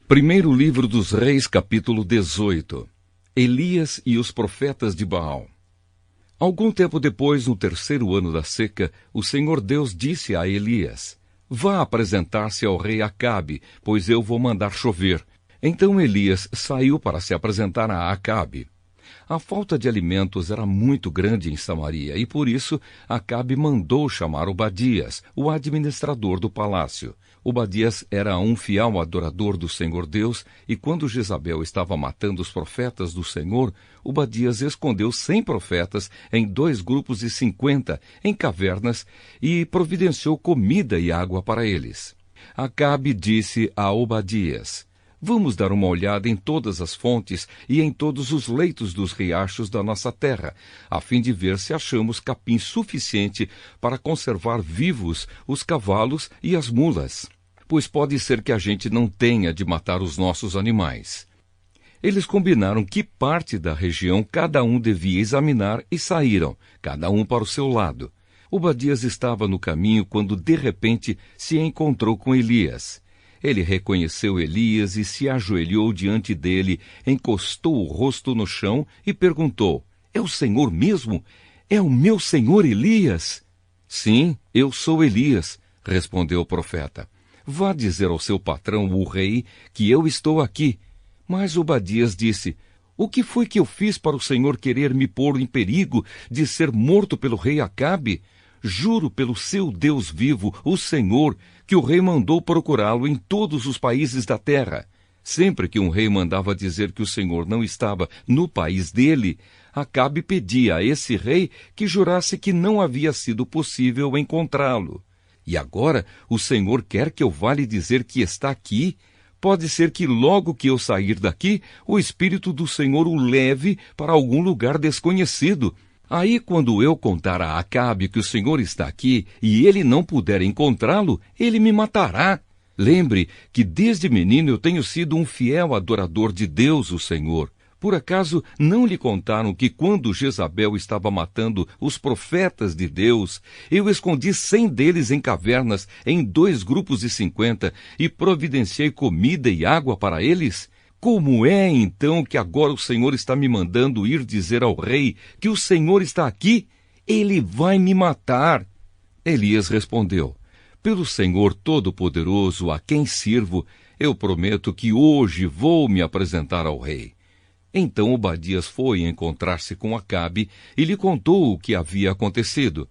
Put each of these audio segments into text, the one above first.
Primeiro livro dos Reis, capítulo 18. Elias e os profetas de Baal. Algum tempo depois, no terceiro ano da seca, o Senhor Deus disse a Elias: Vá apresentar-se ao rei Acabe, pois eu vou mandar chover. Então Elias saiu para se apresentar a Acabe. A falta de alimentos era muito grande em Samaria, e por isso Acabe mandou chamar Obadias, o administrador do palácio. Obadias era um fiel adorador do Senhor Deus, e quando Jezabel estava matando os profetas do Senhor, Obadias escondeu 100 profetas em 2 grupos de 50 em cavernas e providenciou comida e água para eles. Acabe disse a Obadias: Vamos dar uma olhada em todas as fontes e em todos os leitos dos riachos da nossa terra, a fim de ver se achamos capim suficiente para conservar vivos os cavalos e as mulas, pois pode ser que a gente não tenha de matar os nossos animais. Eles combinaram que parte da região cada um devia examinar e saíram, cada um para o seu lado. Obadias estava no caminho quando, de repente, se encontrou com Elias. Ele reconheceu Elias e se ajoelhou diante dele, encostou o rosto no chão e perguntou: É o Senhor mesmo? É o meu senhor Elias? Sim, eu sou Elias, respondeu o profeta. Vá dizer ao seu patrão, o rei, que eu estou aqui. Mas Obadias disse: O que foi que eu fiz para o Senhor querer me pôr em perigo de ser morto pelo rei Acabe? Juro pelo seu Deus vivo, o Senhor, que o rei mandou procurá-lo em todos os países da terra. Sempre que um rei mandava dizer que o Senhor não estava no país dele, Acabe pedia a esse rei que jurasse que não havia sido possível encontrá-lo. E agora o Senhor quer que eu vá lhe dizer que está aqui? Pode ser que logo que eu sair daqui, o Espírito do Senhor o leve para algum lugar desconhecido. Aí, quando eu contar a Acabe que o Senhor está aqui e ele não puder encontrá-lo, ele me matará. Lembre que desde menino eu tenho sido um fiel adorador de Deus, o Senhor. Por acaso não lhe contaram que quando Jezabel estava matando os profetas de Deus, eu escondi 100 deles em cavernas em 2 grupos de 50 e providenciei comida e água para eles? Como é, então, que agora o Senhor está me mandando ir dizer ao rei que o Senhor está aqui? Ele vai me matar. Elias respondeu: Pelo Senhor Todo-Poderoso, a quem sirvo, eu prometo que hoje vou me apresentar ao rei. Então Obadias foi encontrar-se com Acabe e lhe contou o que havia acontecido.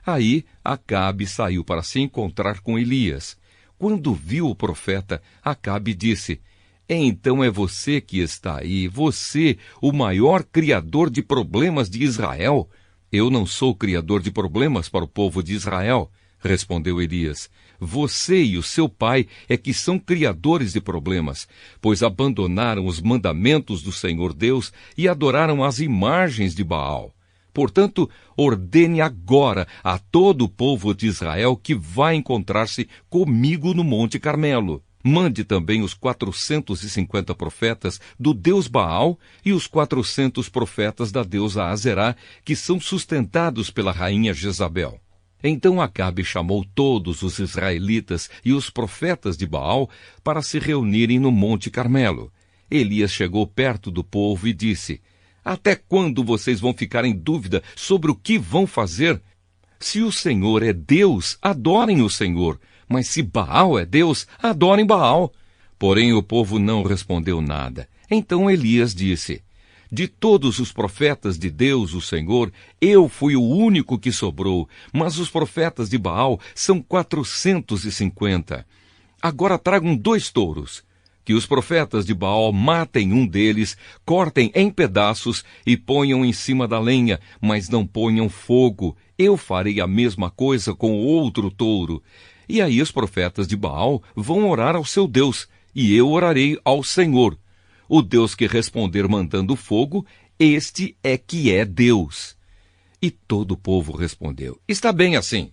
Aí Acabe saiu para se encontrar com Elias. Quando viu o profeta, Acabe disse: Então é você que está aí, você, o maior criador de problemas de Israel? Eu não sou criador de problemas para o povo de Israel, respondeu Elias. Você e o seu pai é que são criadores de problemas, pois abandonaram os mandamentos do Senhor Deus e adoraram as imagens de Baal. Portanto, ordene agora a todo o povo de Israel que vá encontrar-se comigo no Monte Carmelo. Mande também os 450 profetas do deus Baal e os 400 profetas da deusa Azerá, que são sustentados pela rainha Jezabel. Então Acabe chamou todos os israelitas e os profetas de Baal para se reunirem no Monte Carmelo. Elias chegou perto do povo e disse: Até quando vocês vão ficar em dúvida sobre o que vão fazer? Se o Senhor é Deus, adorem o Senhor. Mas se Baal é Deus, adorem Baal. Porém o povo não respondeu nada. Então Elias disse: De todos os profetas de Deus, o Senhor, eu fui o único que sobrou, mas os profetas de Baal são 450. Agora tragam 2 touros. Que os profetas de Baal matem um deles, cortem em pedaços e ponham em cima da lenha, mas não ponham fogo. Eu farei a mesma coisa com o outro touro. E aí os profetas de Baal vão orar ao seu Deus, e eu orarei ao Senhor. O Deus que responder mandando fogo, este é que é Deus. E todo o povo respondeu: Está bem assim.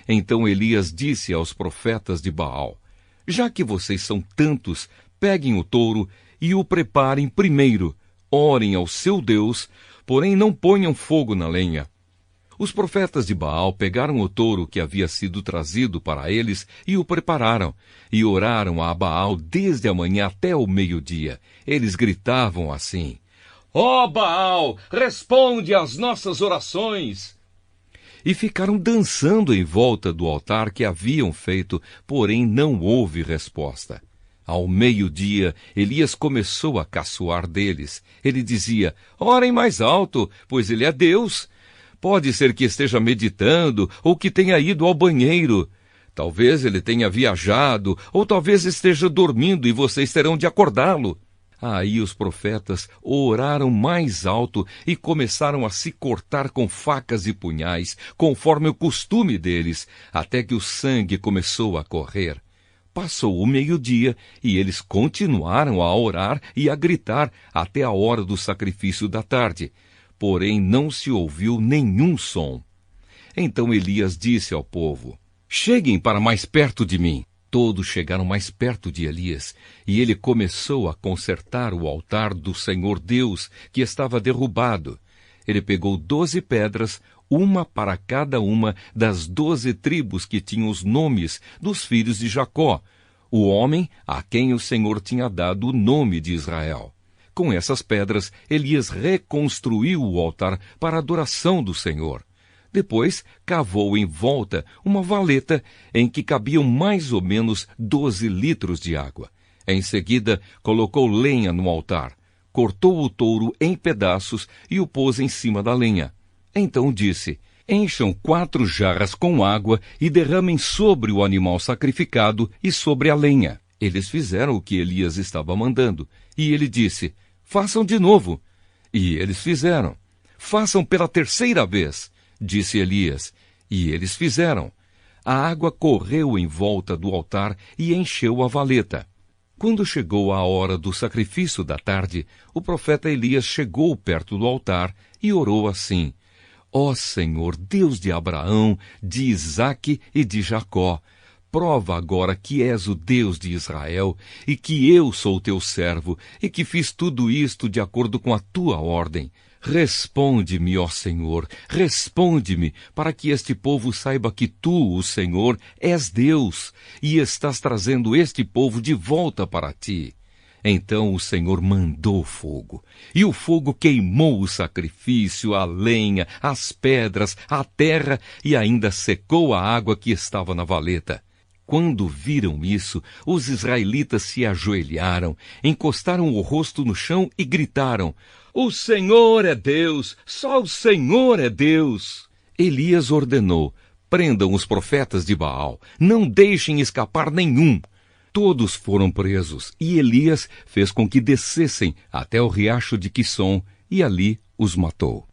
Então Elias disse aos profetas de Baal: Já que vocês são tantos, peguem o touro e o preparem primeiro. Orem ao seu Deus, porém não ponham fogo na lenha. Os profetas de Baal pegaram o touro que havia sido trazido para eles e o prepararam, e oraram a Baal desde a manhã até o meio-dia. Eles gritavam assim: Ó Baal, responde às nossas orações! E ficaram dançando em volta do altar que haviam feito, porém não houve resposta. Ao meio-dia, Elias começou a caçoar deles. Ele dizia: Orem mais alto, pois ele é Deus. Pode ser que esteja meditando ou que tenha ido ao banheiro. Talvez ele tenha viajado ou talvez esteja dormindo e vocês terão de acordá-lo. Aí os profetas oraram mais alto e começaram a se cortar com facas e punhais, conforme o costume deles, até que o sangue começou a correr. Passou o meio-dia e eles continuaram a orar e a gritar até a hora do sacrifício da tarde. Porém não se ouviu nenhum som. Então Elias disse ao povo: Cheguem para mais perto de mim. Todos chegaram mais perto de Elias, e ele começou a consertar o altar do Senhor Deus, que estava derrubado. Ele pegou 12 pedras, uma para cada uma das 12 tribos que tinham os nomes dos filhos de Jacó, o homem a quem o Senhor tinha dado o nome de Israel. Com essas pedras, Elias reconstruiu o altar para a adoração do Senhor. Depois, cavou em volta uma valeta em que cabiam mais ou menos 12 litros de água. Em seguida, colocou lenha no altar, cortou o touro em pedaços e o pôs em cima da lenha. Então disse: Encham 4 jarras com água e derramem sobre o animal sacrificado e sobre a lenha. Eles fizeram o que Elias estava mandando. E ele disse: Façam de novo. E eles fizeram. Façam pela 3ª vez, disse Elias. E eles fizeram. A água correu em volta do altar e encheu a valeta. Quando chegou a hora do sacrifício da tarde, o profeta Elias chegou perto do altar e orou assim: Ó Senhor, Deus de Abraão, de Isaque e de Jacó, prova agora que és o Deus de Israel e que eu sou teu servo e que fiz tudo isto de acordo com a tua ordem. Responde-me, ó Senhor, responde-me, para que este povo saiba que tu, o Senhor, és Deus e estás trazendo este povo de volta para ti. Então o Senhor mandou fogo, e o fogo queimou o sacrifício, a lenha, as pedras, a terra e ainda secou a água que estava na valeta. Quando viram isso, os israelitas se ajoelharam, encostaram o rosto no chão e gritaram: O Senhor é Deus! Só o Senhor é Deus! Elias ordenou: Prendam os profetas de Baal, não deixem escapar nenhum. Todos foram presos, e Elias fez com que descessem até o riacho de Quisson, e ali os matou.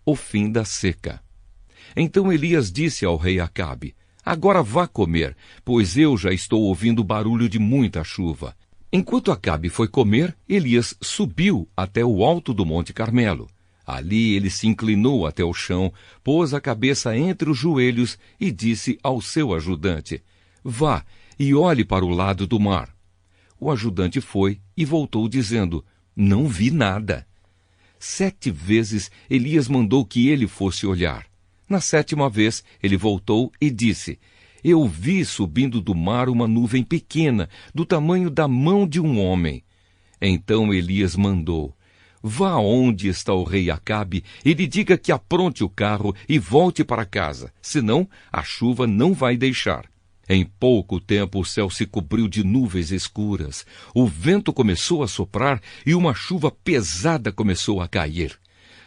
O fim da seca. Então Elias disse ao rei Acabe: Agora vá comer, pois eu já estou ouvindo barulho de muita chuva. Enquanto Acabe foi comer, Elias subiu até o alto do Monte Carmelo. Ali ele se inclinou até o chão, pôs a cabeça entre os joelhos e disse ao seu ajudante: Vá e olhe para o lado do mar. O ajudante foi e voltou dizendo: Não vi nada. 7 vezes Elias mandou que ele fosse olhar. Na 7ª vez ele voltou e disse: Eu vi subindo do mar uma nuvem pequena, do tamanho da mão de um homem. Então Elias mandou: Vá onde está o rei Acabe e lhe diga que apronte o carro e volte para casa, senão a chuva não vai deixar. Em pouco tempo o céu se cobriu de nuvens escuras, o vento começou a soprar e uma chuva pesada começou a cair.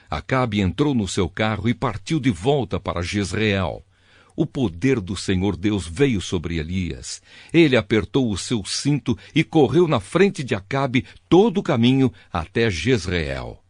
Acabe entrou no seu carro e partiu de volta para Jezreel. O poder do Senhor Deus veio sobre Elias. Ele apertou o seu cinto e correu na frente de Acabe todo o caminho até Jezreel.